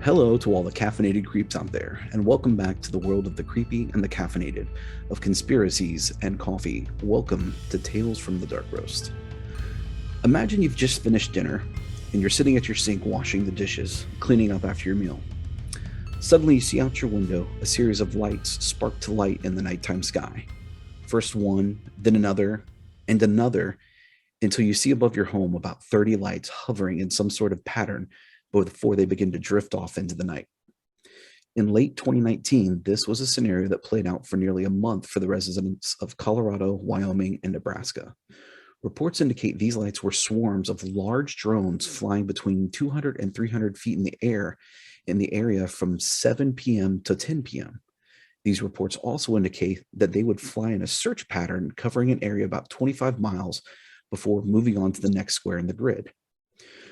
Hello to all the caffeinated creeps out there, and welcome back to the world of the creepy and the caffeinated, of conspiracies and coffee. Welcome to Tales from the Dark Roast. Imagine you've just finished dinner, and you're sitting at your sink washing the dishes, cleaning up after your meal. Suddenly you see out your window a series of lights spark to light in the nighttime sky. First one, then another, and another, until you see above your home about 30 lights hovering in some sort of pattern before they begin to drift off into the night. In late 2019, this was a scenario that played out for nearly a month for the residents of Colorado, Wyoming, and Nebraska. Reports indicate these lights were swarms of large drones flying between 200 and 300 feet in the air in the area from 7 p.m. to 10 p.m. These reports also indicate that they would fly in a search pattern covering an area about 25 miles before moving on to the next square in the grid.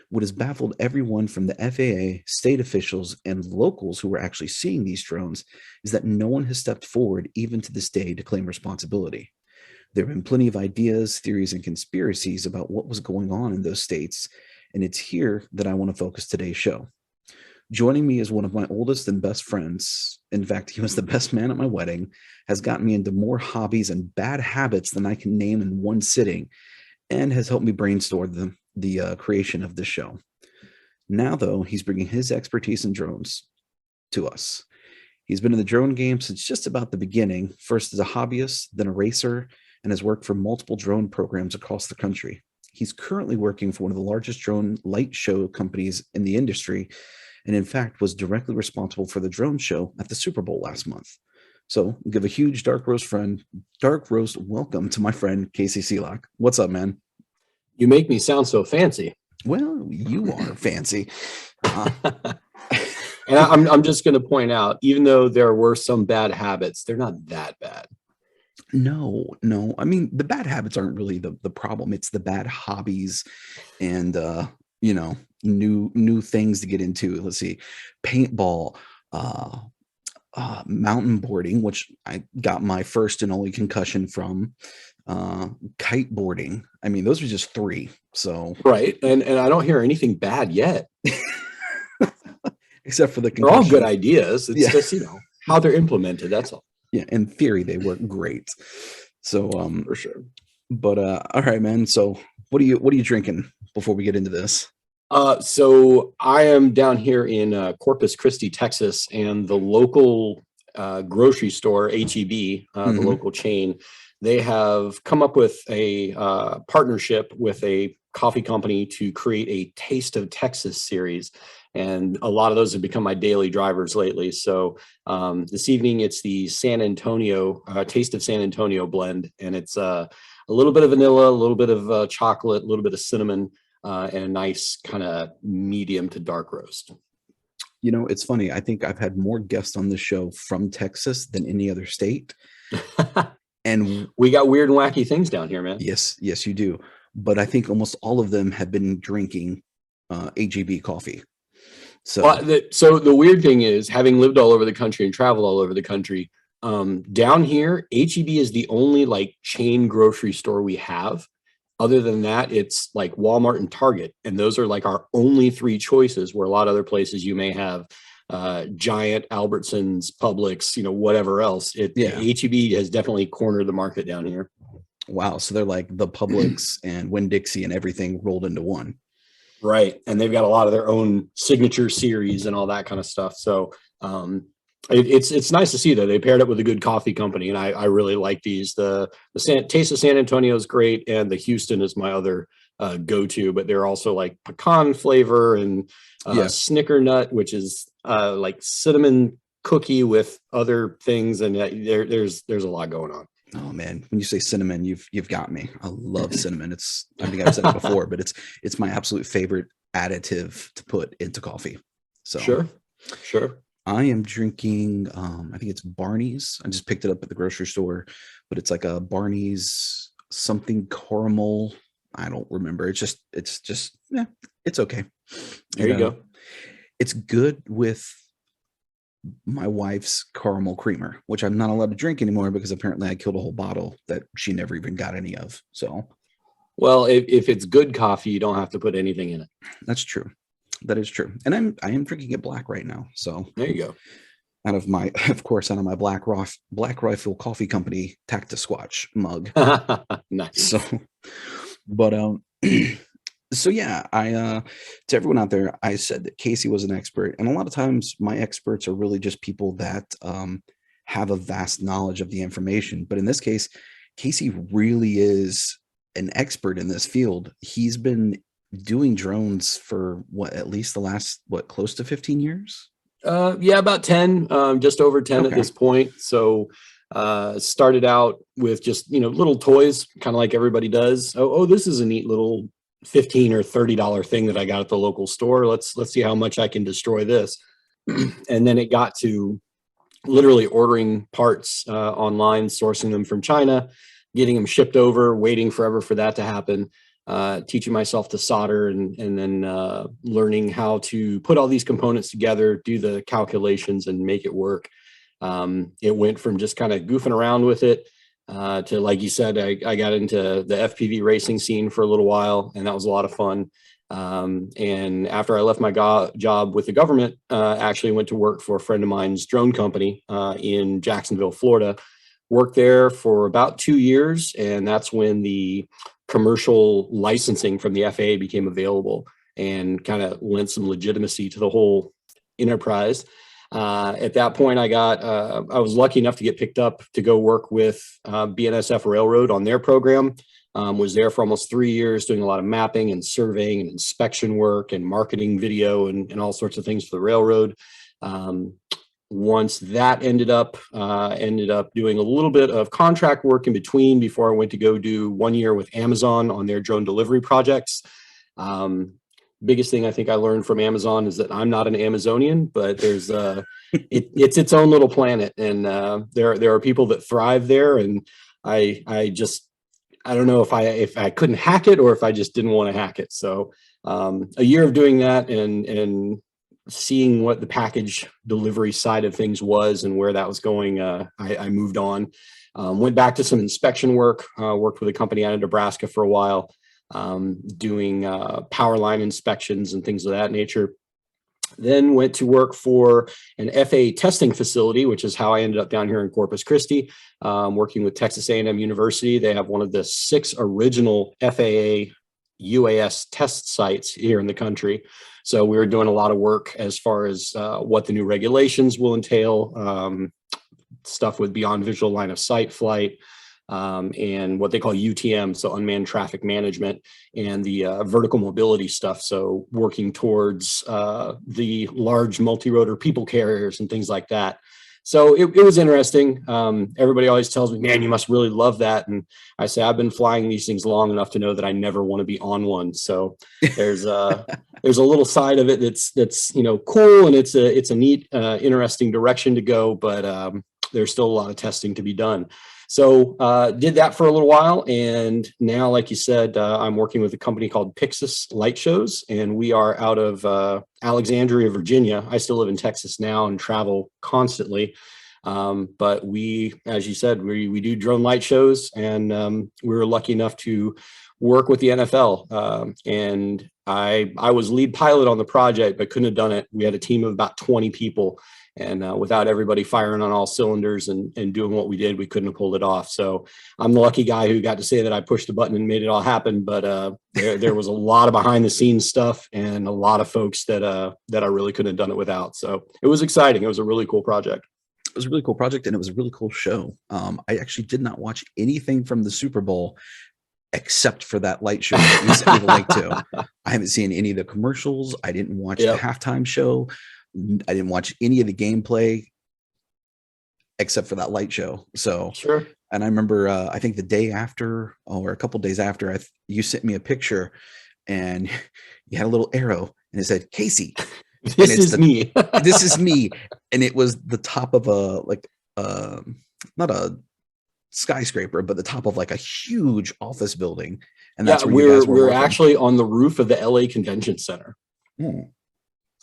What has baffled everyone from the FAA, state officials, and locals who were actually seeing these drones is that no one has stepped forward, even to this day, to claim responsibility. There have been plenty of ideas, theories, and conspiracies about what was going on in those states, and it's here that I want to focus today's show. Joining me is one of my oldest and best friends. In fact, he was the best man at my wedding, has gotten me into more hobbies and bad habits than I can name in one sitting, and has helped me brainstorm the creation of this show. Now, though, he's bringing his expertise in drones to us. He's been in the drone game since just about the beginning, first as a hobbyist, then a racer, and has worked for multiple drone programs across the country. He's currently working for one of the largest drone light show companies in the industry, and in fact was directly responsible for the drone show at the Super Bowl last month. So give a huge Dark Roast welcome to my friend Casey Seelock. What's up, man? You make me sound so fancy. Well, you are fancy. And I'm just going to point out, even though there were some bad habits, they're not that bad. No. I mean, the bad habits aren't really the problem. It's the bad hobbies and, new things to get into. Let's see, paintball, mountain boarding, which I got my first and only concussion from, kiteboarding. I mean, those are just three. So right, and I don't hear anything bad yet, except for the concussion. They're all good ideas. It's just how they're implemented. That's all. Yeah, in theory, they work great. So for sure. But all right, man. So what are you drinking before we get into this? So I am down here in Corpus Christi, Texas, and the local grocery store, HEB, the local chain, they have come up with a partnership with a coffee company to create a Taste of Texas series. And a lot of those have become my daily drivers lately. So this evening, it's the San Antonio Taste of San Antonio blend. And it's a little bit of vanilla, a little bit of chocolate, a little bit of cinnamon, and a nice kind of medium to dark roast. You know, it's funny. I think I've had more guests on this show from Texas than any other state. And we got weird and wacky things down here, man. Yes, you do. But I think almost all of them have been drinking HEB coffee. So the weird thing is, having lived all over the country and traveled all over the country, down here, HEB is the only like chain grocery store we have. Other than that, it's like Walmart and Target. And those are like our only three choices, where a lot of other places you may have Giant, Albertsons, Publix, whatever else. HEB has definitely cornered the market down here. Wow. So they're like the Publix and Winn-Dixie and everything rolled into one. Right. And they've got a lot of their own signature series and all that kind of stuff. So it's nice to see that they paired it with a good coffee company. And I really like these. The Taste of San Antonio is great. And the Houston is my other go-to, but they're also like pecan flavor and snicker nut, which is like cinnamon cookie with other things. And there's a lot going on. Oh man, when you say cinnamon, you've got me. I love cinnamon. I think I've said it before, but it's my absolute favorite additive to put into coffee. So sure. I am drinking I think it's Barney's. I just picked it up at the grocery store, but it's like a Barney's something caramel. I don't remember. It's just it's okay. There you go. It's good with my wife's caramel creamer, which I'm not allowed to drink anymore because apparently I killed a whole bottle that she never even got any of. So, well, if it's good coffee, you don't have to put anything in it. That's true. That is true. And I am drinking it black right now. So There you go. out of my, of course, out of my Black Rifle Coffee Company Tactus Squatch mug. Nice. So, but so yeah, to everyone out there, I said that Casey was an expert, and a lot of times my experts are really just people that have a vast knowledge of the information. But in this case, Casey really is an expert in this field. He's been doing drones for at least the last, close to 15 years? Yeah, about 10, just over 10 at this point. So started out with just, little toys, kind of like everybody does. Oh, this is a neat little $15 or $30 thing that I got at the local store. Let's see how much I can destroy this. And then it got to literally ordering parts online, sourcing them from China, getting them shipped over, waiting forever for that to happen. Teaching myself to solder and then learning how to put all these components together, do the calculations and make it work. It went from just kind of goofing around with it to, like you said, I got into the FPV racing scene for a little while, and that was a lot of fun. And after I left my job with the government, actually went to work for a friend of mine's drone company in Jacksonville, Florida. Worked there for about 2 years, and that's when the commercial licensing from the FAA became available and kind of lent some legitimacy to the whole enterprise. At that point, I was lucky enough to get picked up to go work with BNSF Railroad on their program. Was there for almost 3 years doing a lot of mapping and surveying and inspection work and marketing video and all sorts of things for the railroad. Once that ended up doing a little bit of contract work in between before I went to go do 1 year with Amazon on their drone delivery projects. Biggest thing I think I learned from Amazon is that I'm not an Amazonian, but there's it's its own little planet, and there are people that thrive there, and I don't know if I couldn't hack it or if I just didn't want to hack it. So a year of doing that and seeing what the package delivery side of things was and where that was going, I moved on. Went back to some inspection work, worked with a company out of Nebraska for a while, doing power line inspections and things of that nature. Then went to work for an FAA testing facility, which is how I ended up down here in Corpus Christi, working with Texas A&M University. They have one of the 6 original FAA UAS test sites here in the country. So we were doing a lot of work as far as what the new regulations will entail, stuff with beyond visual line of sight flight, and what they call UTM, so unmanned traffic management, and the vertical mobility stuff. So working towards the large multi-rotor people carriers and things like that. So it was interesting. Everybody always tells me, man, you must really love that. And I say, I've been flying these things long enough to know that I never want to be on one. So there's a little side of it that's cool, and it's a neat, interesting direction to go, but there's still a lot of testing to be done. So did that for a little while, and now, like you said, I'm working with a company called Pixis Light Shows, and we are out of Alexandria, Virginia. I still live in Texas now and travel constantly, but we, as you said, we do drone light shows, and we were lucky enough to work with the NFL, and I was lead pilot on the project, but couldn't have done it. We had a team of about 20 people. And without everybody firing on all cylinders and doing what we did, we couldn't have pulled it off. So I'm the lucky guy who got to say that I pushed the button and made it all happen. But there was a lot of behind the scenes stuff and a lot of folks that I really couldn't have done it without. So it was exciting. It was a really cool project. It was a really cool project, and it was a really cool show. I actually did not watch anything from the Super Bowl except for that light show that you sent me the link to. I haven't seen any of the commercials. I didn't watch the halftime show. I didn't watch any of the gameplay except for that light show. So, sure. And I remember, I think the day after, or a couple days after, you sent me a picture, and you had a little arrow, and it said, Casey, this is me. This is me. And it was the top of not a skyscraper, but the top of like a huge office building. And that's where you guys were working. Actually on the roof of the LA Convention Center.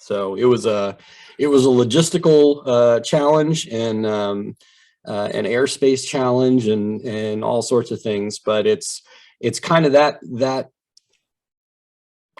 So it was a logistical challenge and an airspace challenge and all sorts of things. But it's kind of that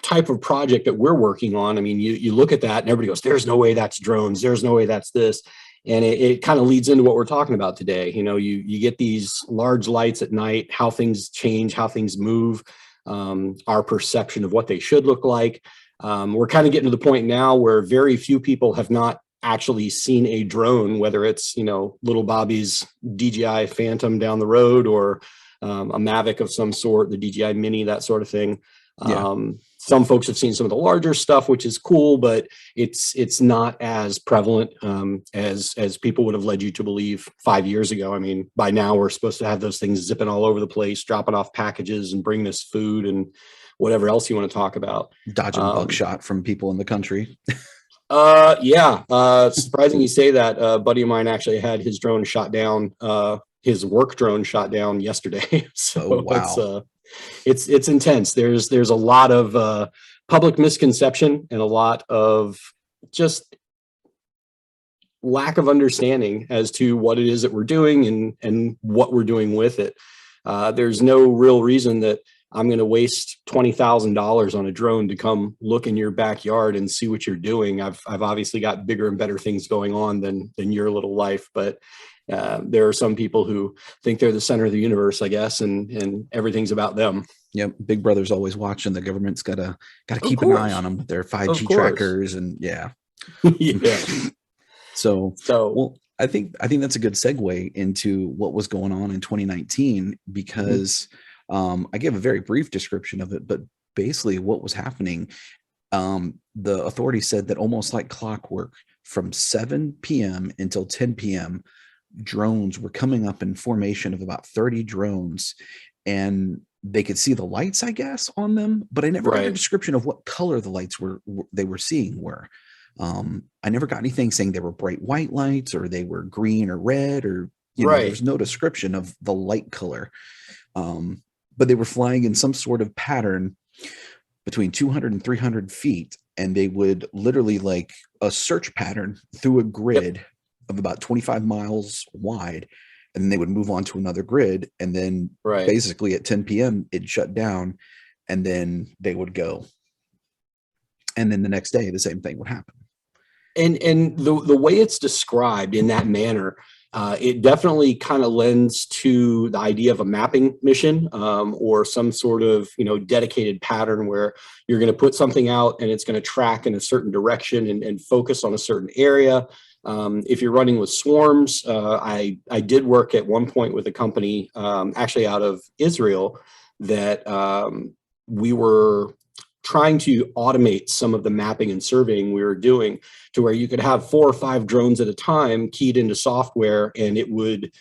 type of project that we're working on, I mean, you look at that and everybody goes, there's no way that's drones. There's no way that's this. And it kind of leads into what we're talking about today. You know, you get these large lights at night, how things change, how things move, our perception of what they should look like. We're kind of getting to the point now where very few people have not actually seen a drone, whether it's, you know, little Bobby's DJI Phantom down the road or a Mavic of some sort, the DJI Mini, that sort of thing. Yeah. Some folks have seen some of the larger stuff, which is cool, but it's not as prevalent as people would have led you to believe 5 years ago. I mean, by now we're supposed to have those things zipping all over the place, dropping off packages and bringing us food and whatever else you want to talk about. Dodging buckshot from people in the country. Yeah. Surprising you say that. A buddy of mine actually had his drone shot down, his work drone shot down yesterday. So Oh, wow. it's intense. There's a lot of public misconception and a lot of just lack of understanding as to what it is that we're doing and what we're doing with it. There's no real reason that I'm going to waste $20,000 on a drone to come look in your backyard and see what you're doing. I've obviously got bigger and better things going on than your little life, but there are some people who think they're the center of the universe, I guess, and everything's about them. Yep. Big Brother's always watching. The government's gotta keep an course. eye on them with their 5G Of course. trackers and yeah. Yeah. So So well, I think that's a good segue into what was going on in 2019 because I gave a very brief description of it, but basically what was happening, the authorities said that almost like clockwork from 7 p.m. until 10 p.m., drones were coming up in formation of about 30 drones, and they could see the lights, I guess, on them, but I never got a description of what color the lights they were seeing were. I never got anything saying they were bright white lights or they were green or red or, you know, there's no description of the light color. But they were flying in some sort of pattern between 200 and 300 feet. And they would literally like a search pattern through a grid of about 25 miles wide. And then they would move on to another grid. And then basically at 10 p.m. it'd shut down and then they would go. And then the next day, the same thing would happen. And the way it's described in that manner, it definitely kind of lends to the idea of a mapping mission or some sort of, you know, dedicated pattern where you're going to put something out and it's going to track in a certain direction and focus on a certain area. If you're running with swarms, I did work at one point with a company actually out of Israel that we were trying to automate some of the mapping and surveying we were doing to where you could have 4 or 5 drones at a time keyed into software, and it would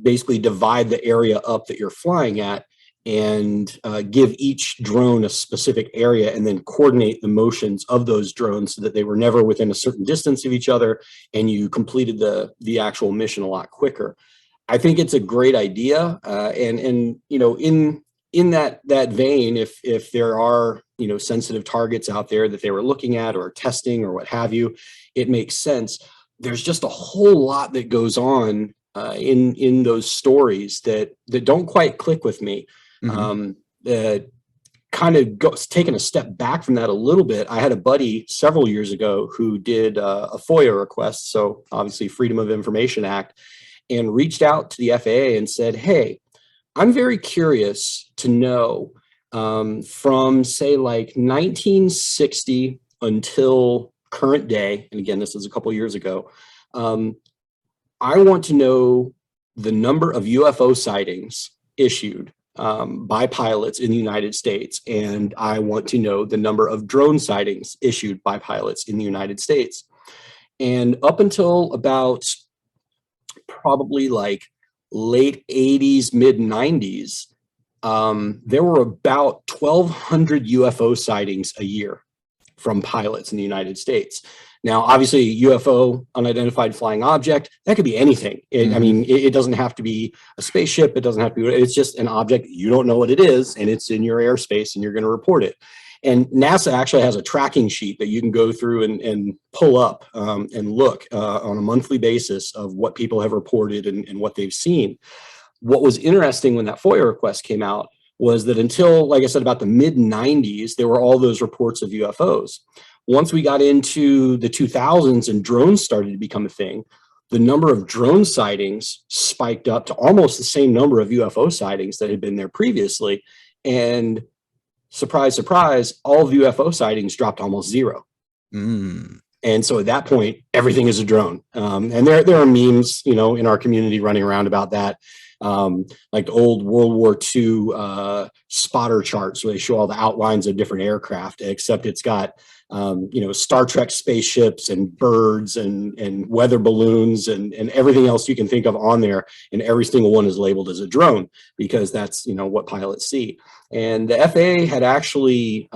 basically divide the area up that you're flying at and give each drone a specific area and then coordinate the motions of those drones so that they were never within a certain distance of each other and you completed the actual mission a lot quicker. I think it's a great idea. And you know, in that vein, if there are, you know, sensitive targets out there that they were looking at or testing or what have you, it makes sense. There's just a whole lot that goes on in those stories that don't quite click with me. Kind of taking a step back from that a little bit. I had a buddy several years ago who did a FOIA request, so obviously Freedom of Information Act, and reached out to the FAA and said, hey, I'm very curious to know from say like 1960 until current day, and again, this is a couple years ago, I want to know the number of UFO sightings issued by pilots in the United States, and I want to know the number of drone sightings issued by pilots in the United States. And up until about probably like late 80s, mid 90s, there were about 1,200 UFO sightings a year from pilots in the United States. Now, obviously, UFO, unidentified flying object, that could be anything. I mean, it doesn't have to be a spaceship. It doesn't have to be, it's just an object. You don't know what it is, and it's in your airspace, and you're going to report it. And NASA actually has a tracking sheet that you can go through and pull up and look on a monthly basis of what people have reported and what they've seen. What was interesting when that FOIA request came out was that until, like I said, about the mid-90s, there were all those reports of UFOs. Once we got into the 2000s and drones started to become a thing, the number of drone sightings spiked up to almost the same number of UFO sightings that had been there previously. And surprise, surprise, all of the UFO sightings dropped almost zero. And so at that point, everything is a drone. And there are memes, you know, in our community running around about that. Like the old World War II spotter charts where they show all the outlines of different aircraft, except it's got, you know, Star Trek spaceships and birds and weather balloons and everything else you can think of on there. And every single one is labeled as a drone because that's, you know, what pilots see. And the FAA had actually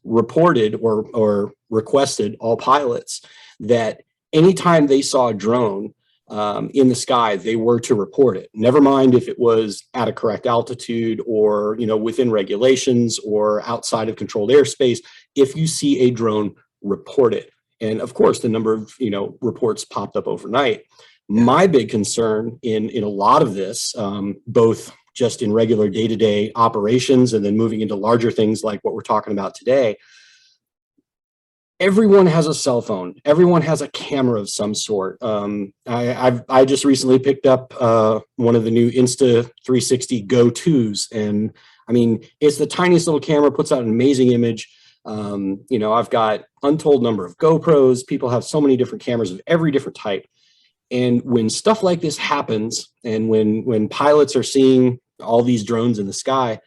reported or requested all pilots that anytime they saw a drone in the sky, they were to report it. Never mind if it was at a correct altitude or, you know, within regulations or outside of controlled airspace. If you see a drone, report it. And of course, the number of, you know, reports popped up overnight. My big concern in a lot of this, both just in regular day-to-day operations and then moving into larger things like what we're talking about today, everyone has a cell phone. Everyone has a camera of some sort. I just recently picked up one of the new Insta360 Go 2s. And I mean, it's the tiniest little camera, puts out an amazing image. You know, I've got untold number of GoPros. People have so many different cameras of every different type. And when stuff like this happens, and when pilots are seeing all these drones in the sky,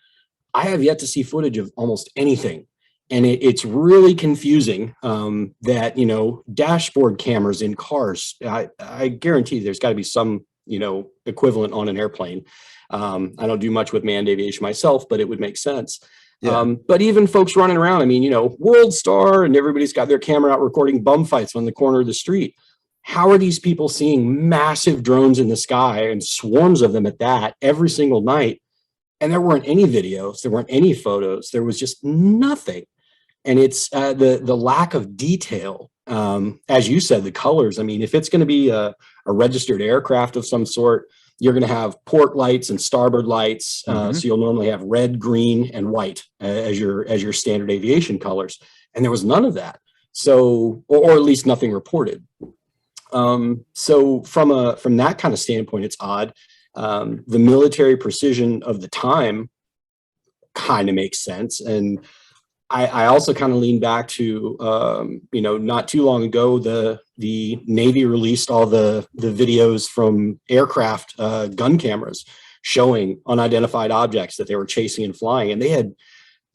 I have yet to see footage of almost anything. And it's really confusing that, you know, dashboard cameras in cars, I guarantee there's got to be some, you know, equivalent on an airplane. I don't do much with manned aviation myself, but it would make sense. But even folks running around, I mean, you know, World Star and everybody's got their camera out recording bum fights on the corner of the street. How are these people seeing massive drones in the sky and swarms of them at that every single night? And there weren't any videos, there weren't any photos, there was just nothing. And it's the lack of detail. As you said, the colors. I mean, if it's going to be a registered aircraft of some sort, you're going to have port lights and starboard lights. So you'll normally have red, green, and white as your standard aviation colors. And there was none of that. So, or at least nothing reported. So from that kind of standpoint, it's odd. The military precision of the time kind of makes sense. And I also kind of lean back to, you know, not too long ago, the Navy released all the videos from aircraft gun cameras showing unidentified objects that they were chasing and flying. And they had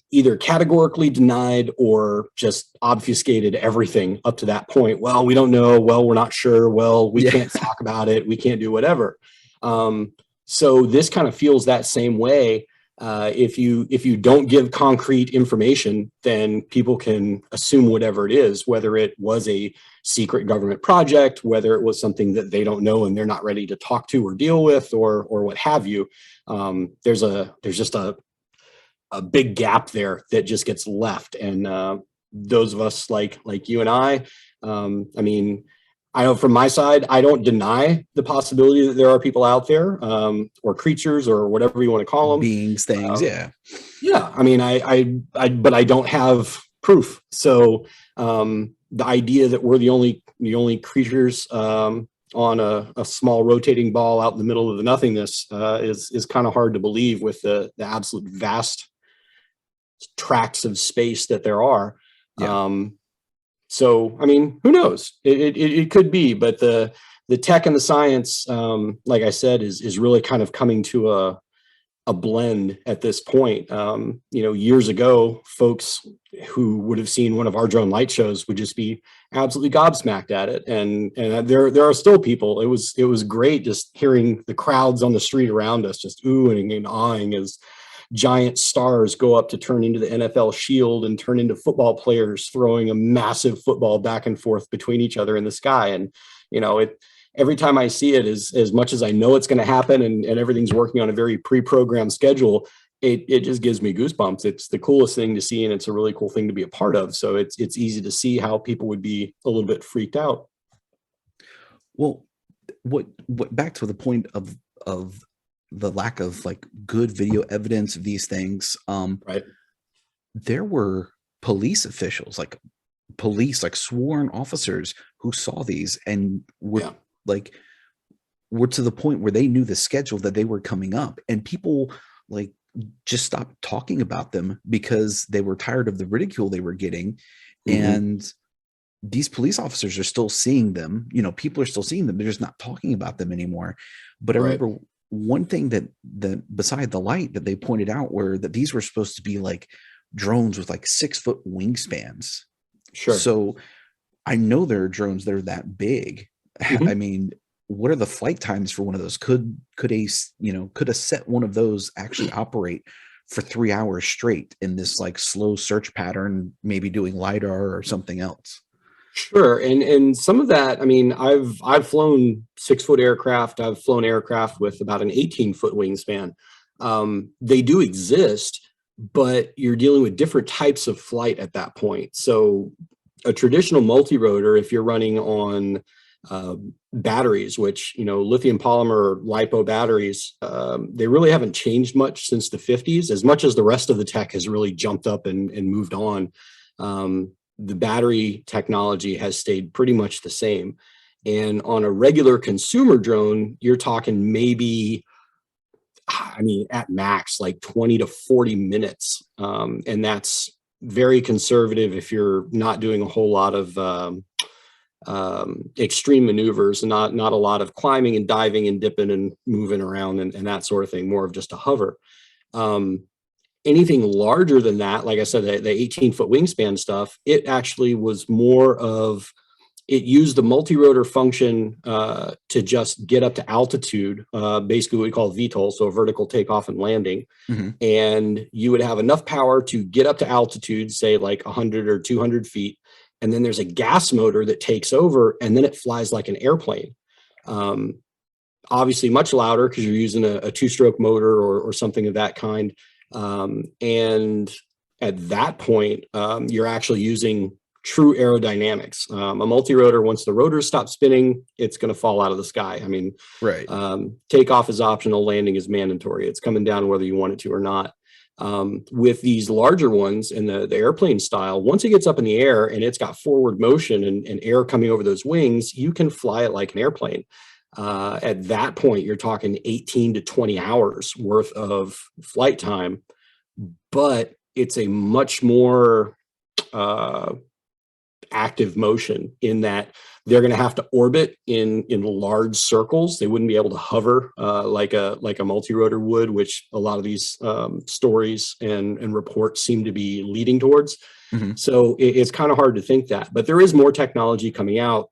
either categorically denied or just obfuscated everything up to that point. Well, we don't know. Well, we're not sure. Well, we can't talk about it. We can't do whatever. So this kind of feels that same way. If you don't give concrete information, then people can assume whatever it is, whether it was a secret government project, whether it was something that they don't know and they're not ready to talk to or deal with, or what have you. There's just a big gap there that just gets left. And those of us like you and I mean, I know from my side, I don't deny the possibility that there are people out there, or creatures, or whatever you want to call them, beings, things. Yeah. I mean, but I don't have proof. So the idea that we're the only creatures on a small rotating ball out in the middle of the nothingness is kind of hard to believe with the absolute vast tracts of space that there are. So, I mean, who knows? It could be, but the tech and the science, like I said, is really kind of coming to a blend at this point. You know, years ago, folks who would have seen one of our drone light shows would just be absolutely gobsmacked at it. And there are still people. It was great just hearing the crowds on the street around us just oohing and awing as giant stars go up to turn into the NFL shield and turn into football players throwing a massive football back and forth between each other in the sky. And, you know, every time I see it, as much as I know it's going to happen and everything's working on a very pre-programmed schedule, it just gives me goosebumps. It's the coolest thing to see, and it's a really cool thing to be a part of. So it's easy to see how people would be a little bit freaked out. Well, what back to the point of the lack of like good video evidence of these things, Right. there were police officials, like police, like sworn officers who saw these and were Yeah. like, were to the point where they knew the schedule that they were coming up, and people like just stopped talking about them because they were tired of the ridicule they were getting. And these police officers are still seeing them, people are still seeing them, they're just not talking about them anymore. But I Right. remember one thing that beside the light that they pointed out were that these were supposed to be like drones with like 6-foot wingspans. Sure. So I know there are drones that are that big. I mean, what are the flight times for one of those? Could a set one of those actually operate for 3 hours straight in this like slow search pattern, maybe doing LiDAR or something else? Sure. And some of that, I mean, I've flown 6-foot aircraft. I've flown aircraft with about an 18-foot wingspan. They do exist, but you're dealing with different types of flight at that point. So a traditional multi-rotor, if you're running on batteries, which, lithium polymer LiPo batteries, they really haven't changed much since the 50s, as much as the rest of the tech has really jumped up and moved on. The battery technology has stayed pretty much the same. And on a regular consumer drone, you're talking maybe, I mean, at max, like 20 to 40 minutes. And that's very conservative if you're not doing a whole lot of extreme maneuvers, not a lot of climbing and diving and dipping and moving around and that sort of thing, more of just a hover. Anything larger than that, like I said, the 18-foot wingspan stuff, it actually was more of, it used the multi-rotor function to just get up to altitude, basically what we call VTOL, so vertical takeoff and landing. And you would have enough power to get up to altitude, say like 100 or 200 feet. And then there's a gas motor that takes over, and then it flies like an airplane. Obviously much louder because you're using a two-stroke motor or something of that kind. And at that point, you're actually using true aerodynamics. A multi-rotor, once the rotors stop spinning, it's going to fall out of the sky. I mean, right. Takeoff is optional, landing is mandatory. It's coming down whether you want it to or not. With these larger ones in the airplane style, once it gets up in the air and it's got forward motion and air coming over those wings, you can fly it like an airplane. At that point, you're talking 18 to 20 hours worth of flight time, but it's a much more active motion in that they're going to have to orbit in large circles. They wouldn't be able to hover like a multi-rotor would, which a lot of these stories and reports seem to be leading towards. So it's kind of hard to think that, but there is more technology coming out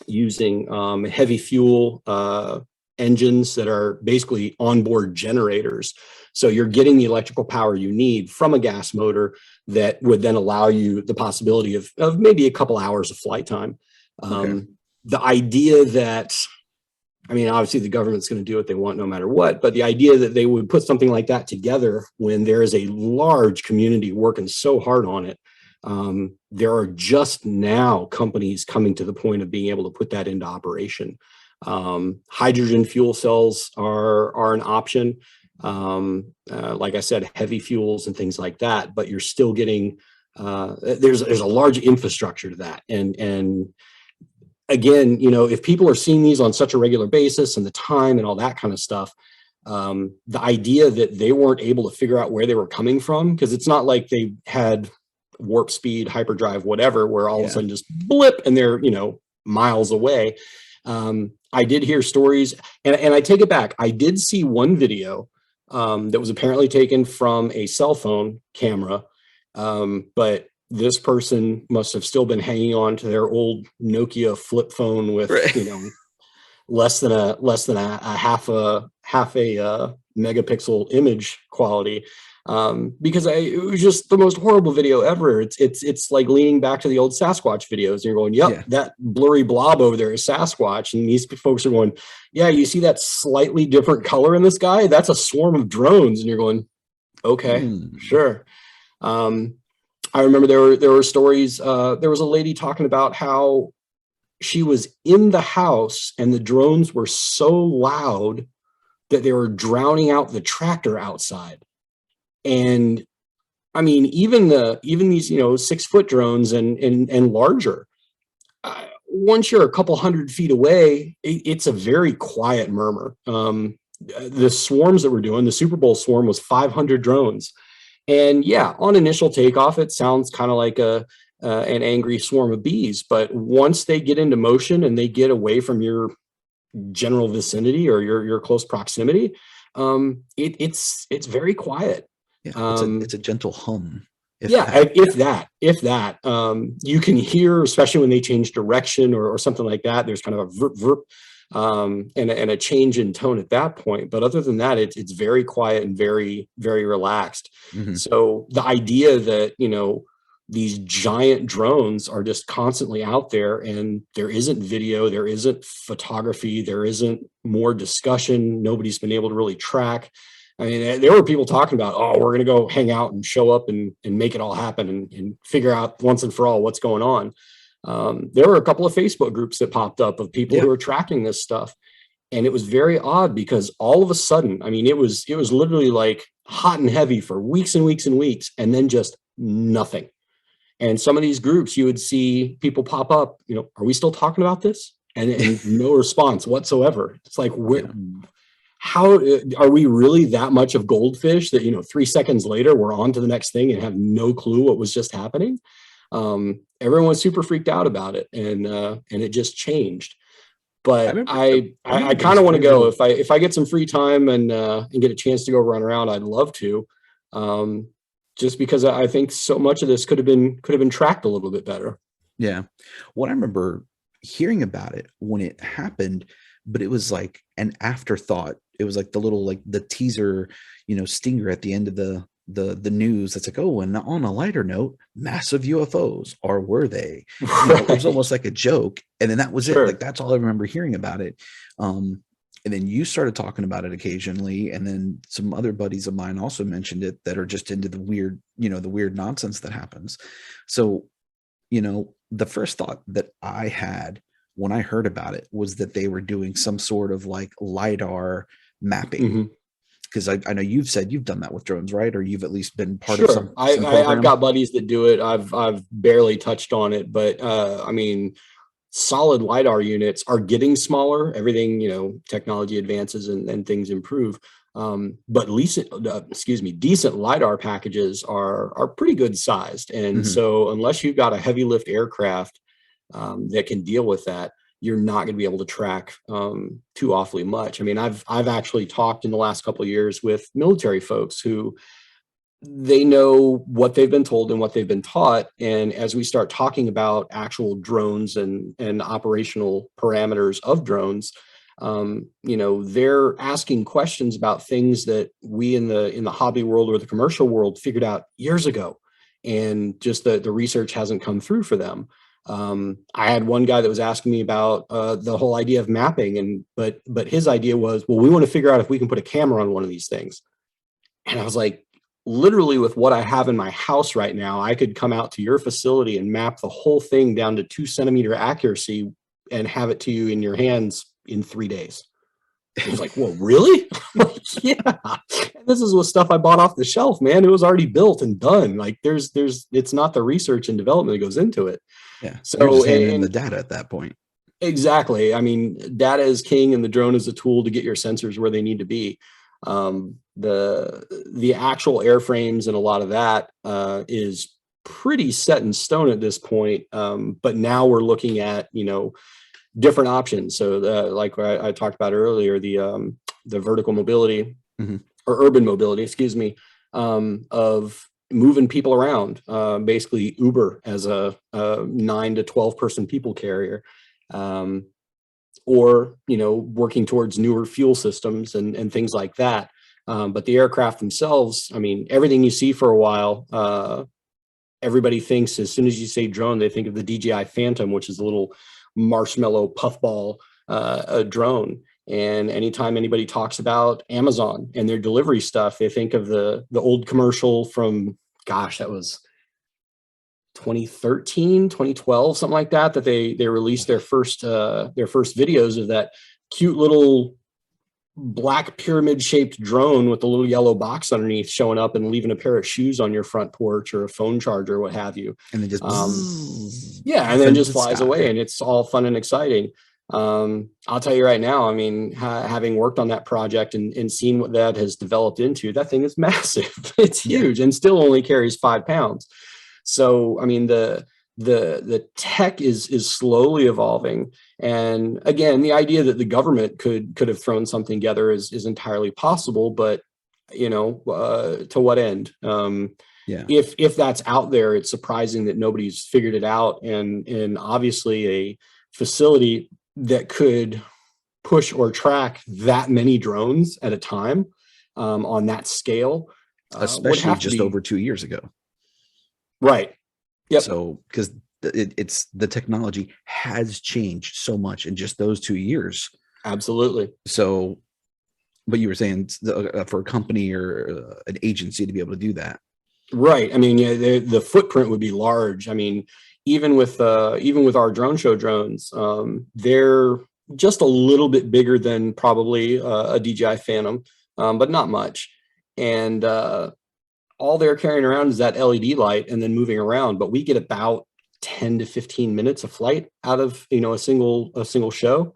using heavy fuel engines that are basically onboard generators. So you're getting the electrical power you need from a gas motor that would then allow you the possibility of maybe a couple hours of flight time. The idea that, I mean, obviously the government's going to do what they want no matter what, but the idea that they would put something like that together when there is a large community working so hard on it, there are just now companies coming to the point of being able to put that into operation. Hydrogen fuel cells are an option. Like I said, heavy fuels and things like that, but you're still getting, there's a large infrastructure to that. And again, if people are seeing these on such a regular basis and the time and all that kind of stuff, the idea that they weren't able to figure out where they were coming from, because it's not like they had warp speed, hyperdrive, whatever, where all of a sudden just blip and they're, miles away. I did hear stories, and I take it back. I did see one video that was apparently taken from a cell phone camera, but this person must have still been hanging on to their old Nokia flip phone with, less than a half a megapixel image quality. Because it was just the most horrible video ever. It's like leaning back to the old Sasquatch videos. And you're going, yep, that blurry blob over there is Sasquatch. And these folks are going, yeah, you see that slightly different color in the sky? That's a swarm of drones. And you're going, okay, sure. I remember there were stories. There was a lady talking about how she was in the house and the drones were so loud that they were drowning out the tractor outside. And I mean, even these, 6-foot drones and larger, once you're a couple 100 feet away, it's a very quiet murmur. The swarms that we're doing, the Super Bowl swarm was 500 drones. And yeah, on initial takeoff, it sounds kind of like an angry swarm of bees. But once they get into motion and they get away from your general vicinity or your close proximity, it's very quiet. Yeah, it's a gentle hum. If that, you can hear, especially when they change direction or something like that, there's kind of a verp, verp, and a change in tone at that point. But other than that, it's very quiet and very, very relaxed. Mm-hmm. So the idea that, these giant drones are just constantly out there and there isn't video, there isn't photography, there isn't more discussion. Nobody's been able to really track. I mean, there were people talking about, oh, we're going to go hang out and show up and make it all happen and figure out once and for all what's going on. There were a couple of Facebook groups that popped up of people who were tracking this stuff. And it was very odd because all of a sudden, I mean, it was literally like hot and heavy for weeks and weeks and weeks, and then just nothing. And some of these groups, you would see people pop up, are we still talking about this? And no response whatsoever. It's like, how are we really that much of goldfish that, 3 seconds later, we're on to the next thing and have no clue what was just happening? Everyone was super freaked out about it, and it just changed. But I kind of want to go if I get some free time and get a chance to go run around. I'd love to, just because I think so much of this could have been tracked a little bit better. Yeah, well, I remember hearing about it when it happened, but it was like an afterthought. It was like the little the teaser, stinger at the end of the news. That's like, oh, and on a lighter note, massive UFOs, or were they? It was almost like a joke, and then that was it. Like that's all I remember hearing about it. And then you started talking about it occasionally, and then some other buddies of mine also mentioned it that are just into the weird, the weird nonsense that happens. So, the first thought that I had when I heard about it was that they were doing some sort of LiDAR mapping. Because I know you've said you've done that with drones, right? Or you've at least been part of some program. I've got buddies that do it. I've barely touched on it, but I mean, solid LiDAR units are getting smaller. Everything, technology advances and things improve. But decent LiDAR packages are pretty good sized. And so unless you've got a heavy lift aircraft that can deal with that, you're not going to be able to track too awfully much. I mean, I've actually talked in the last couple of years with military folks who they know what they've been told and what they've been taught. And as we start talking about actual drones and operational parameters of drones, they're asking questions about things that we in the hobby world or the commercial world figured out years ago. And just the research hasn't come through for them. I had one guy that was asking me about the whole idea of mapping, but his idea was, well, we want to figure out if we can put a camera on one of these things. And I was like, literally with what I have in my house right now, I could come out to your facility and map the whole thing down to 2-centimeter accuracy and have it to you in your hands in 3 days. I was like, well, really? Like, yeah. And this is with stuff I bought off the shelf, man. It was already built and done. Like it's not the research and development that goes into it. Yeah. So you're just handing in the data at that point. Exactly. I mean, data is king and the drone is a tool to get your sensors where they need to be. The actual airframes and a lot of that is pretty set in stone at this point. But now we're looking at, different options. So like I talked about earlier, the vertical mobility or urban mobility, excuse me, of moving people around, basically Uber as a 9 to 12 person people carrier, or, working towards newer fuel systems and things like that. But the aircraft themselves, I mean, everything you see for a while, everybody thinks as soon as you say drone, they think of the DJI Phantom, which is a little marshmallow puffball drone. And anytime anybody talks about Amazon and their delivery stuff, they think of the old commercial from, gosh, that was 2013, 2012, something like that they released their first videos of that cute little black pyramid shaped drone with a little yellow box underneath showing up and leaving a pair of shoes on your front porch or a phone charger or what have you. And then just and then just flies away, and it's all fun and exciting. I'll tell you right now, I mean, having worked on that project and seen what that has developed into, that thing is massive. It's huge and still only carries 5 pounds. So, I mean, the tech is slowly evolving. And again, the idea that the government could have thrown something together is entirely possible, but to what end? If that's out there, it's surprising that nobody's figured it out. And obviously a facility that could push or track that many drones at a time on that scale, especially just over 2 years ago. Right. Yep. So, because it's the technology has changed so much in just those 2 years. Absolutely. So, but you were saying for a company or an agency to be able to do that. Right. I mean, the footprint would be large. I mean, even with our drone show drones, they're just a little bit bigger than probably a DJI Phantom, but not much. And all they're carrying around is that LED light and then moving around. But we get about 10 to 15 minutes of flight out of a single show,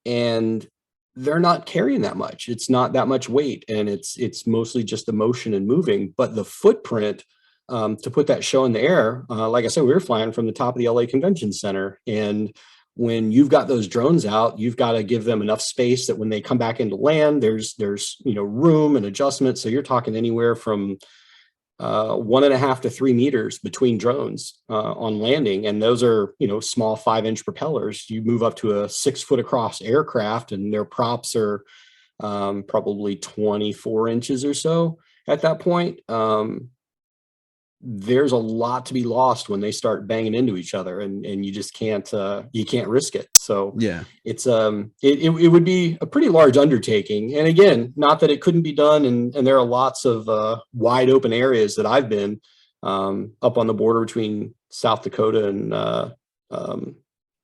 and they're not carrying that much. It's not that much weight, and it's mostly just the motion and moving. But the footprint to put that show in the air, like I said, we were flying from the top of the LA Convention Center, and when you've got those drones out, you've got to give them enough space that when they come back into land, there's room and adjustment. So you're talking anywhere from 1.5 to 3 meters between drones on landing, and those are small 5-inch propellers. You move up to a 6-foot across aircraft, and their props are probably 24 inches or so at that point. There's a lot to be lost when they start banging into each other, and you just can't risk it. So yeah, it's it would be a pretty large undertaking. And again, not that it couldn't be done, and there are lots of wide open areas that I've been up on the border between South Dakota and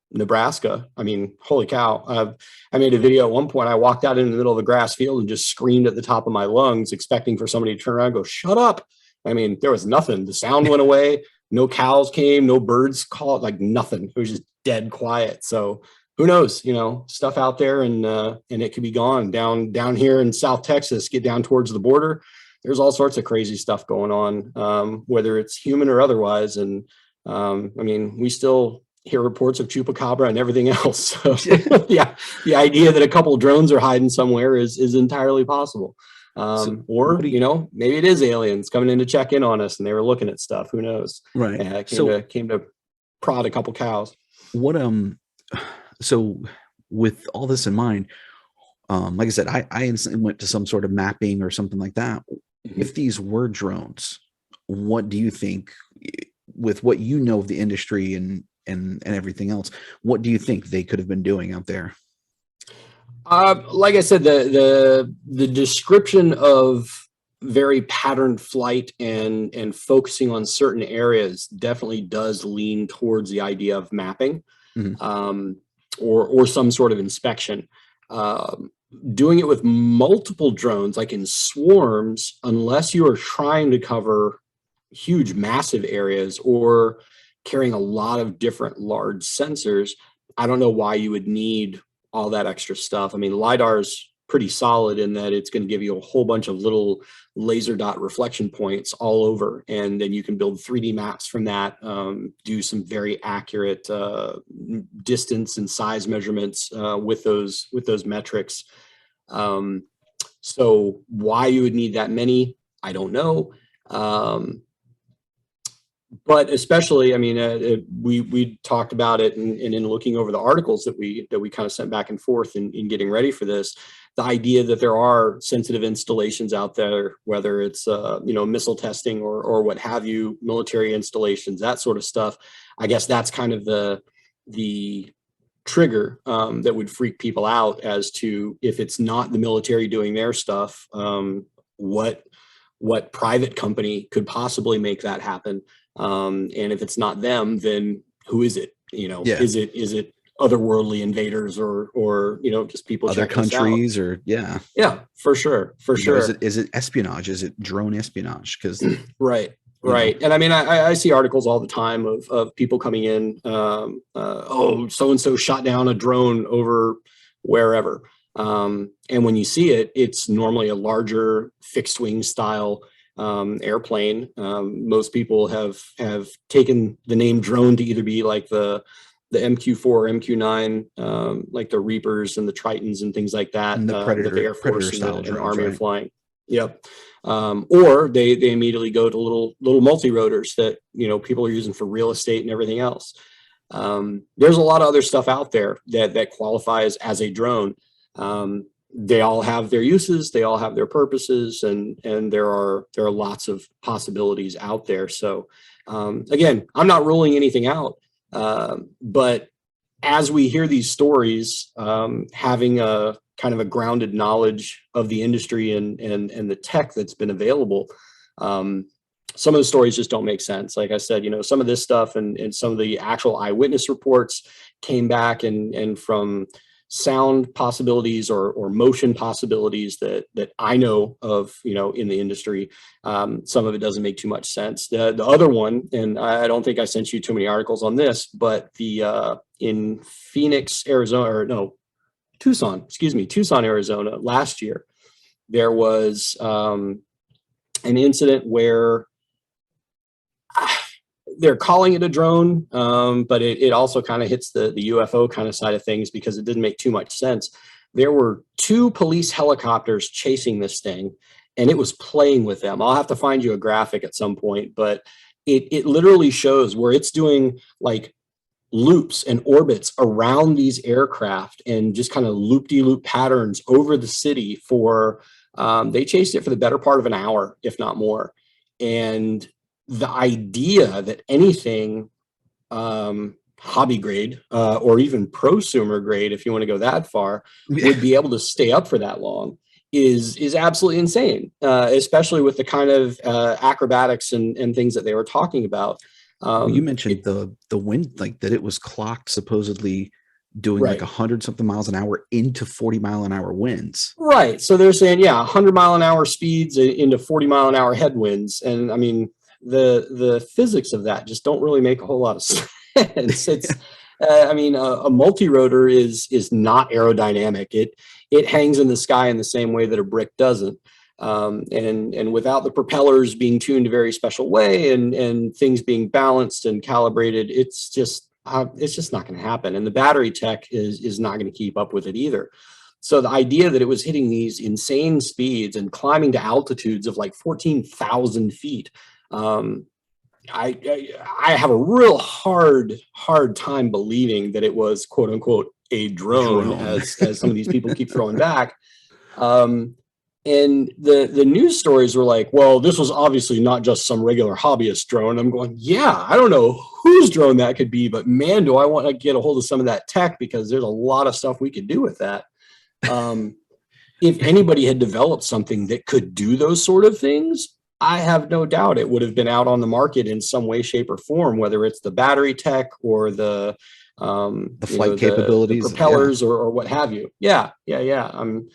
Nebraska. I mean, holy cow. I made a video at one point. I walked out in the middle of a grass field and just screamed at the top of my lungs, expecting for somebody to turn around and go, "Shut up." I mean, there was nothing. The sound went away. No cows came, no birds called, like nothing. It was just dead quiet. So who knows, stuff out there, and it could be gone. Down here in South Texas, get down towards the border, there's all sorts of crazy stuff going on, whether it's human or otherwise. And I mean, we still hear reports of chupacabra and everything else. So yeah, the idea that a couple of drones are hiding somewhere is entirely possible. Or maybe it is aliens coming in to check in on us, and they were looking at stuff. Who knows? Right. Came to prod a couple cows. What so with all this in mind, like I said, I instantly went to some sort of mapping or something like that. Mm-hmm. If these were drones, what do you think, with what you know of the industry and everything else, what do you think they could have been doing out there? Like I said, the description of very patterned flight and focusing on certain areas definitely does lean towards the idea of mapping, mm-hmm. Or some sort of inspection. Doing it with multiple drones, like in swarms, unless you are trying to cover huge, massive areas or carrying a lot of different large sensors, I don't know why you would need all that extra stuff. I mean, LiDAR is pretty solid in that it's going to give you a whole bunch of little laser dot reflection points all over, and then you can build 3D maps from that, do some very accurate distance and size measurements with those metrics. So why you would need that many, I don't know. But especially, I mean, we talked about it, and in looking over the articles that we kind of sent back and forth in getting ready for this, the idea that there are sensitive installations out there, whether it's missile testing or what have you, military installations, that sort of stuff. I guess that's kind of the trigger that would freak people out as to, if it's not the military doing their stuff, what private company could possibly make that happen. And if it's not them, then who is it? Is it otherworldly invaders or just people other checking us out. countries, or yeah, for sure, is it espionage? Is it drone espionage? Because right. And I mean, I see articles all the time of people coming in, oh, so and so shot down a drone over wherever, and when you see it, it's normally a larger fixed wing style airplane. Most people have taken the name drone to either be like the MQ-4 or MQ-9, like the Reapers and the Tritons and things like that, the that the Air Force style and the drones, Army right? are flying. Yep. Or they immediately go to little multi-rotors that people are using for real estate and everything else. There's a lot of other stuff out there that qualifies as a drone. They all have their uses, they all have their purposes, and there are lots of possibilities out there. So again, I'm not ruling anything out, but as we hear these stories, having a kind of a grounded knowledge of the industry and the tech that's been available, some of the stories just don't make sense. Like I said, some of this stuff and some of the actual eyewitness reports came back and from sound possibilities or motion possibilities that I know of, in the industry. Some of it doesn't make too much sense. The other one, and I don't think I sent you too many articles on this, but in Phoenix, Arizona, or no, Tucson, Arizona, last year, there was an incident where they're calling it a drone, but it also kind of hits the UFO kind of side of things because it didn't make too much sense. There were 2 police helicopters chasing this thing, and it was playing with them. I'll have to find you a graphic at some point, but it literally shows where it's doing like loops and orbits around these aircraft and just kind of loop-de-loop patterns over the city for, they chased it for the better part of an hour, if not more. And the idea that anything hobby grade or even prosumer grade, if you want to go that far, would be able to stay up for that long is absolutely insane, especially with the kind of acrobatics and things that they were talking about. Well, you mentioned the wind, like that it was clocked supposedly doing like 100 something miles an hour into 40-mile-an-hour winds. Right. So they're saying, 100-mile-an-hour speeds into 40-mile-an-hour headwinds. And I mean, the physics of that just don't really make a whole lot of sense. It's, I mean, a multi-rotor is not aerodynamic. It hangs in the sky in the same way that a brick doesn't. And without the propellers being tuned a very special way and things being balanced and calibrated, it's just not going to happen. And the battery tech is not going to keep up with it either. So the idea that it was hitting these insane speeds and climbing to altitudes of like 14,000 feet, I have a real hard time believing that it was quote unquote a drone. As some of these people keep throwing back. And the news stories were like, well, this was obviously not just some regular hobbyist drone. I'm going, yeah, I don't know whose drone that could be, but man, do I want to get a hold of some of that tech, because there's a lot of stuff we could do with that. If anybody had developed something that could do those sort of things, I have no doubt it would have been out on the market in some way, shape, or form, whether it's the battery tech or the flight capabilities, the propellers, or what have you. Yeah. I'm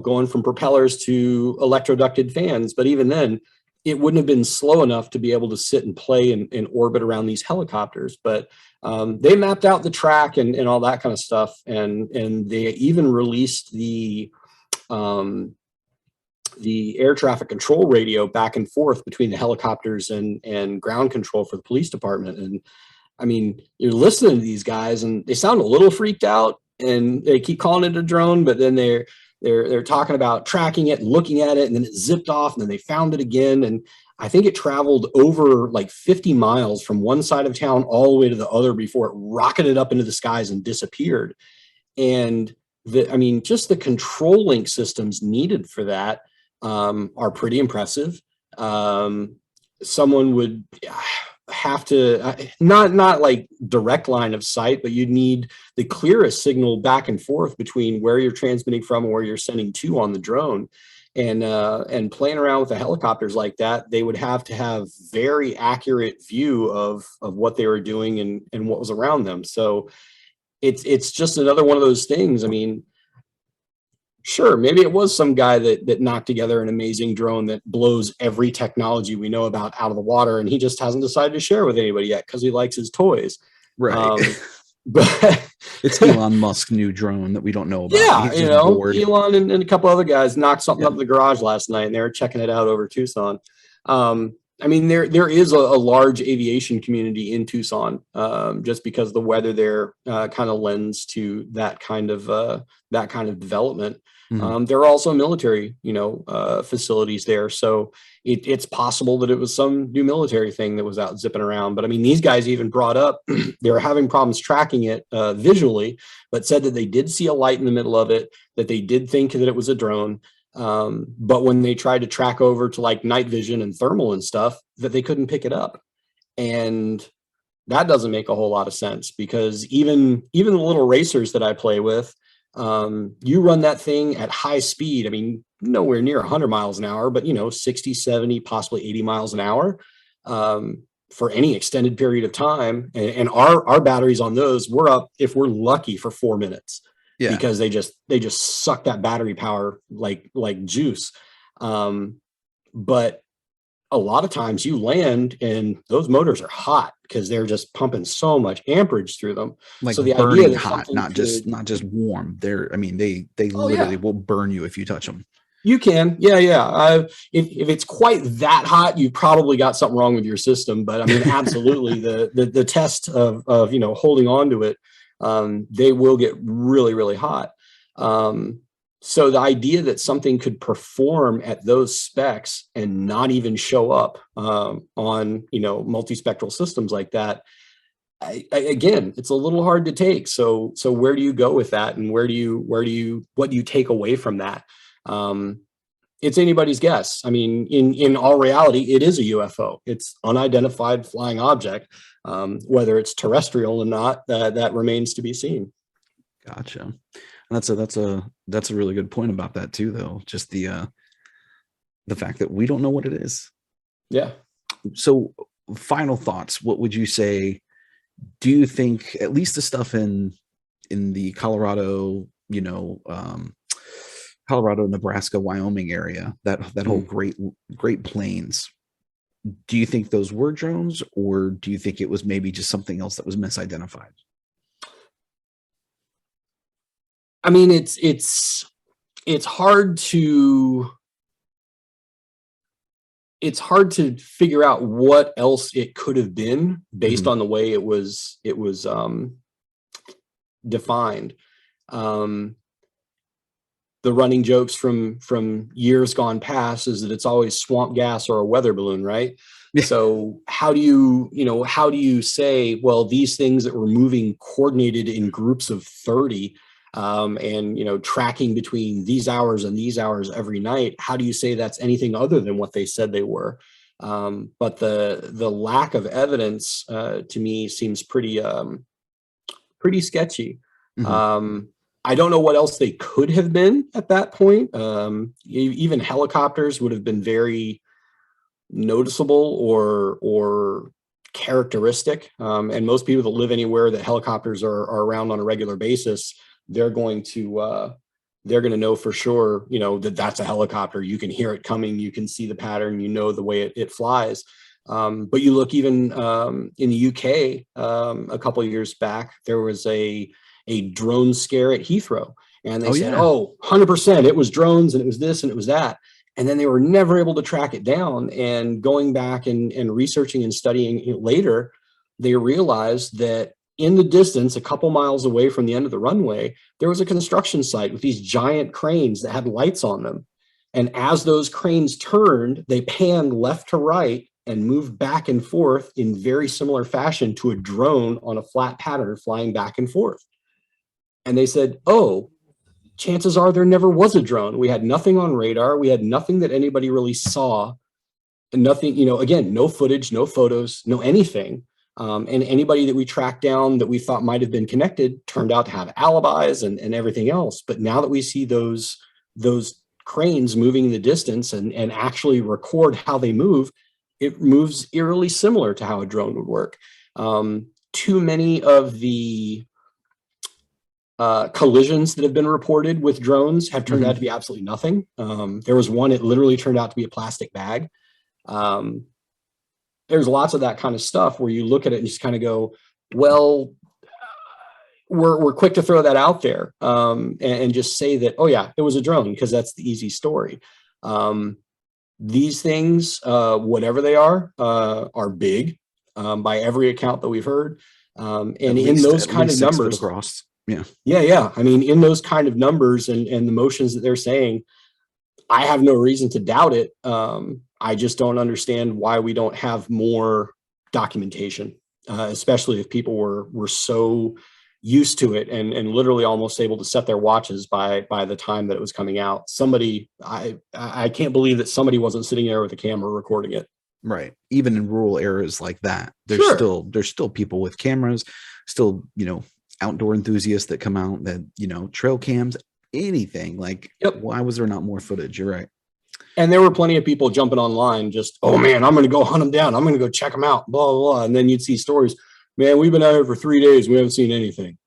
going from propellers to electroducted fans, but even then, it wouldn't have been slow enough to be able to sit and play and orbit around these helicopters. But they mapped out the track and all that kind of stuff, and they even released the air traffic control radio back and forth between the helicopters and ground control for the police department. And I mean, you're listening to these guys and they sound a little freaked out, and they keep calling it a drone, but then they're talking about tracking it and looking at it, and then it zipped off, and then they found it again. And I think it traveled over like 50 miles from one side of town all the way to the other before it rocketed up into the skies and disappeared. And just the control link systems needed for that are pretty impressive. Someone would have to not like direct line of sight, but you'd need the clearest signal back and forth between where you're transmitting from and where you're sending to on the drone. And playing around with the helicopters like that, they would have to have very accurate view of what they were doing and what was around them. So it's just another one of those things. I mean, sure, maybe it was some guy that knocked together an amazing drone that blows every technology we know about out of the water, and he just hasn't decided to share with anybody yet because he likes his toys. Right. But it's Elon Musk's new drone that we don't know about. Yeah, He's just bored. Elon and a couple other guys knocked something up in the garage last night, and they were checking it out over Tucson. I mean, there is a large aviation community in Tucson, just because the weather there kind of lends to that kind of development. Mm-hmm. There are also military, facilities there, so it's possible that it was some new military thing that was out zipping around. But I mean, these guys even brought up they were having problems tracking it visually, but said that they did see a light in the middle of it, that they did think that it was a drone. But when they tried to track over to like night vision and thermal and stuff, that they couldn't pick it up. And that doesn't make a whole lot of sense, because even the little racers that I play with, you run that thing at high speed. I mean, nowhere near 100 miles an hour, but 60, 70, possibly 80 miles an hour, for any extended period of time. And our batteries on those, we're up, if we're lucky, for 4 minutes. Yeah. Because they just suck that battery power like juice. But a lot of times you land and those motors are hot because they're just pumping so much amperage through them. Like, so the burning idea hot, not just warm. They literally will burn you if you touch them. You can, yeah. If it's quite that hot, you probably got something wrong with your system. But I mean, absolutely, the test of holding on to it, they will get really, really hot. So the idea that something could perform at those specs and not even show up on multispectral systems like that, again, it's a little hard to take. So where do you go with that, and what do you take away from that? It's anybody's guess. I mean, in all reality, it is a UFO. It's unidentified flying object. Whether it's terrestrial or not, that remains to be seen. Gotcha. That's a really good point about that too, though. Just the fact that we don't know what it is. Yeah. So, final thoughts. What would you say? Do you think at least the stuff in the Colorado, Colorado, Nebraska, Wyoming area, that whole Great Plains, do you think those were drones, or do you think it was maybe just something else that was misidentified? I mean, it's hard to figure out what else it could have been based on the way it was defined. The running jokes from years gone past is that it's always swamp gas or a weather balloon, right? Yeah. So how do you say, well, these things that were moving coordinated in groups of 30, and tracking between these hours and these hours every night, how do you say that's anything other than what they said they were? But the lack of evidence to me seems pretty sketchy. I don't know what else they could have been at that point. Even helicopters would have been very noticeable or characteristic. And most people that live anywhere that helicopters are around on a regular basis, they're going to know for sure, that that's a helicopter. You can hear it coming. You can see the pattern. The way it flies. But you look even in the UK a couple of years back, there was a drone scare at Heathrow, and they said, 100% it was drones, and it was this and it was that. And then they were never able to track it down. And going back and researching and studying it later, they realized that in the distance, a couple miles away from the end of the runway, there was a construction site with these giant cranes that had lights on them. And as those cranes turned, they panned left to right and moved back and forth in very similar fashion to a drone on a flat pattern flying back and forth. And they said, chances are there never was a drone. We had nothing on radar. We had nothing that anybody really saw. And nothing, again, no footage, no photos, no anything. And anybody that we tracked down that we thought might have been connected turned out to have alibis and everything else. But now that we see those cranes moving in the distance and actually record how they move, it moves eerily similar to how a drone would work. Too many of the collisions that have been reported with drones have turned out to be absolutely nothing. There was one, it literally turned out to be a plastic bag. There's lots of that kind of stuff where you look at it and just kind of go, well, we're quick to throw that out there and just say that, oh yeah, it was a drone, because that's the easy story. These things, whatever they are big by every account that we've heard. And in those kind of numbers, yeah. I mean, in those kind of numbers and the motions that they're saying, I have no reason to doubt it. I just don't understand why we don't have more documentation, especially if people were so used to it and literally almost able to set their watches by the time that it was coming out. Somebody, I can't believe that somebody wasn't sitting there with a camera recording it. Right. Even in rural areas like that, there's still people with cameras, still, outdoor enthusiasts that come out that, trail cams, anything like, why was there not more footage? You're right. And there were plenty of people jumping online just, oh man, I'm going to go hunt them down. I'm going to go check them out, blah, blah, blah. And then you'd see stories, man, we've been out here for 3 days. We haven't seen anything.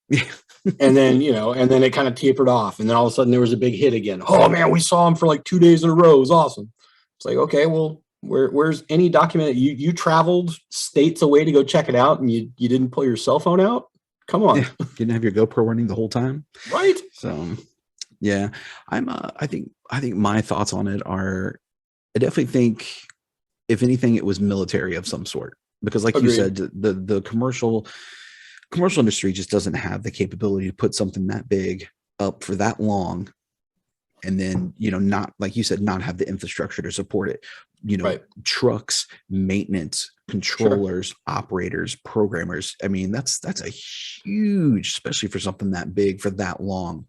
And then, and then it kind of tapered off. And then all of a sudden there was a big hit again. Oh man, we saw him for like 2 days in a row. It was awesome. It's like, okay, well, where's any document? You traveled states away to go check it out and you didn't pull your cell phone out? Come on. Yeah. You didn't have your GoPro running the whole time. Right. So yeah, I think my thoughts on it are, I definitely think if anything, it was military of some sort, because like you said, the commercial industry just doesn't have the capability to put something that big up for that long. And then, not, like you said, not have the infrastructure to support it, trucks, maintenance, controllers, operators, programmers. I mean, that's a huge, especially for something that big for that long.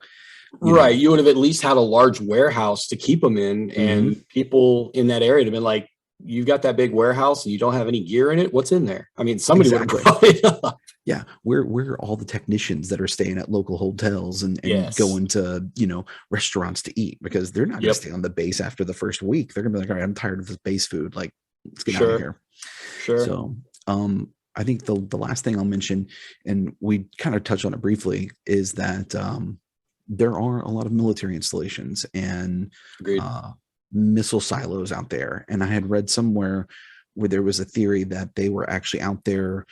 Right. You would have at least had a large warehouse to keep them in, and people in that area have been like, you've got that big warehouse and you don't have any gear in it. What's in there? I mean, somebody would have brought it up. Yeah. Where are all the technicians that are staying at local hotels and going to, restaurants to eat? Because they're not going to stay on the base after the first week. They're gonna be like, all right, I'm tired of this base food. Like, let's get out of here. Sure. So, I think the last thing I'll mention, and we kind of touched on it briefly, is that, there are a lot of military installations and missile silos out there. And I had read somewhere where there was a theory that they were actually out there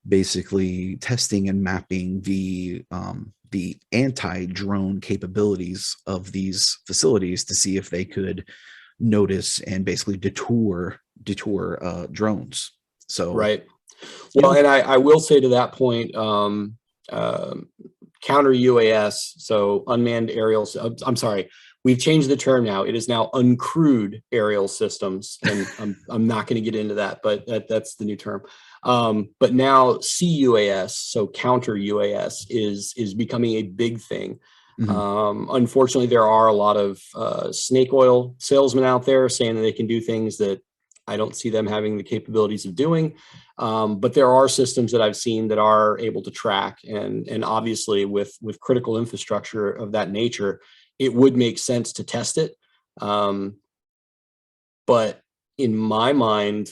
basically testing and mapping the anti-drone capabilities of these facilities to see if they could notice and basically detour drones. So right. Well, and I will say to that point, CounterUAS, so unmanned aerial, I'm sorry, we've changed the term now. It is now uncrewed aerial systems, and I'm not going to get into that, but that's the new term. But now CUAS, so CounterUAS, is becoming a big thing. Unfortunately, there are a lot of snake oil salesmen out there saying that they can do things that I don't see them having the capabilities of doing. But there are systems that I've seen that are able to track, and obviously with critical infrastructure of that nature, it would make sense to test it. But in my mind,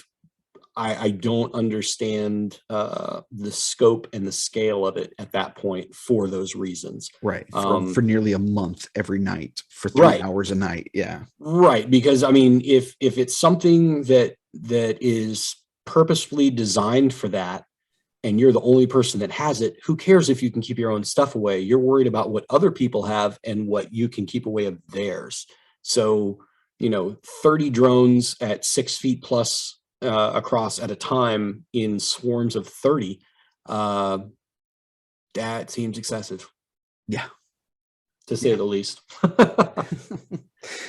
I don't understand the scope and the scale of it at that point for those reasons. Right. For nearly a month every night for 3 hours a night. Yeah. Right. Because I mean, if it's something that is purposefully designed for that, and you're the only person that has it, who cares if you can keep your own stuff away? You're worried about what other people have and what you can keep away of theirs. So, 30 drones at 6 feet plus across at a time in swarms of 30, that seems excessive. Yeah. To say the least.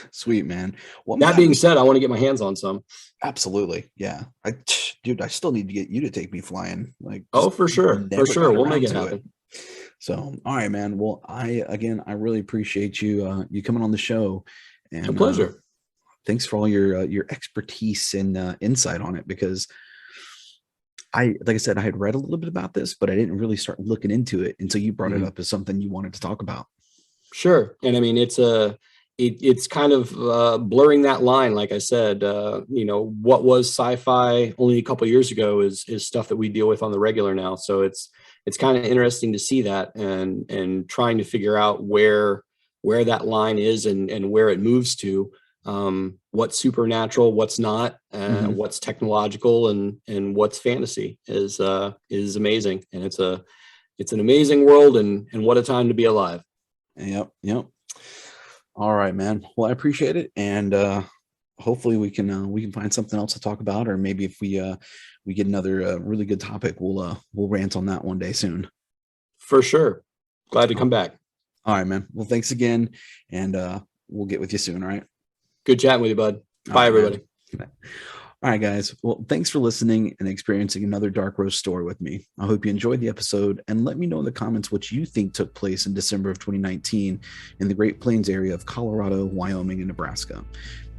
Sweet, man. Well, that being said, I want to get my hands on some. Absolutely. Yeah. I still need to get you to take me flying. Like, oh, for sure. For sure. We'll make it happen. So, all right, man. Well, I really appreciate you coming on the show. And a pleasure. Thanks for all your expertise and insight on it, because like I said, I had read a little bit about this, but I didn't really start looking into it until you brought it up as something you wanted to talk about. Sure. And I mean, it's kind of blurring that line. Like I said, what was sci-fi only a couple of years ago is stuff that we deal with on the regular now. So it's it's kind of interesting to see that and trying to figure out where that line is and where it moves to, what's supernatural, what's not, what's technological, and what's fantasy is amazing. And it's an amazing world, and what a time to be alive. Yep. All right, man. Well, I appreciate it, and hopefully we can find something else to talk about, or maybe if we get another really good topic, we'll rant on that one day soon. For sure. Glad to come back. All right, man. Well, thanks again, and we'll get with you soon. All right. Good chatting with you, bud. Bye, everybody. All right, guys. Well, thanks for listening and experiencing another Dark Roast story with me. I hope you enjoyed the episode, and let me know in the comments what you think took place in December of 2019 in the Great Plains area of Colorado, Wyoming, and Nebraska.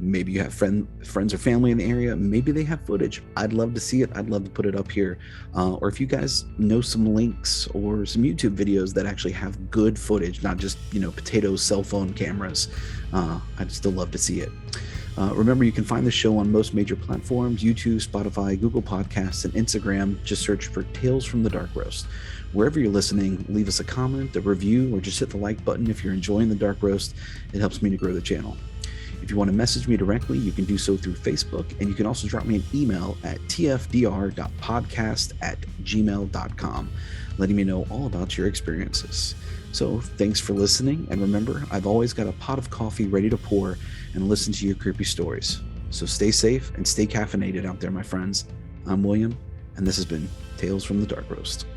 Maybe you have friends or family in the area. Maybe they have footage. I'd love to see it. I'd love to put it up here. Or if you guys know some links or some YouTube videos that actually have good footage, not just, potato cell phone cameras, I'd still love to see it. Remember, you can find the show on most major platforms: YouTube, Spotify, Google Podcasts, and Instagram. Just search for Tales from the Dark Roast. Wherever you're listening, leave us a comment, a review, or just hit the like button if you're enjoying the Dark Roast. It helps me to grow the channel. If you want to message me directly, you can do so through Facebook, and you can also drop me an email at tfdr.podcast@gmail.com, letting me know all about your experiences. So thanks for listening, and remember, I've always got a pot of coffee ready to pour and listen to your creepy stories. So stay safe and stay caffeinated out there, my friends. I'm William, and this has been Tales from the Dark Roast.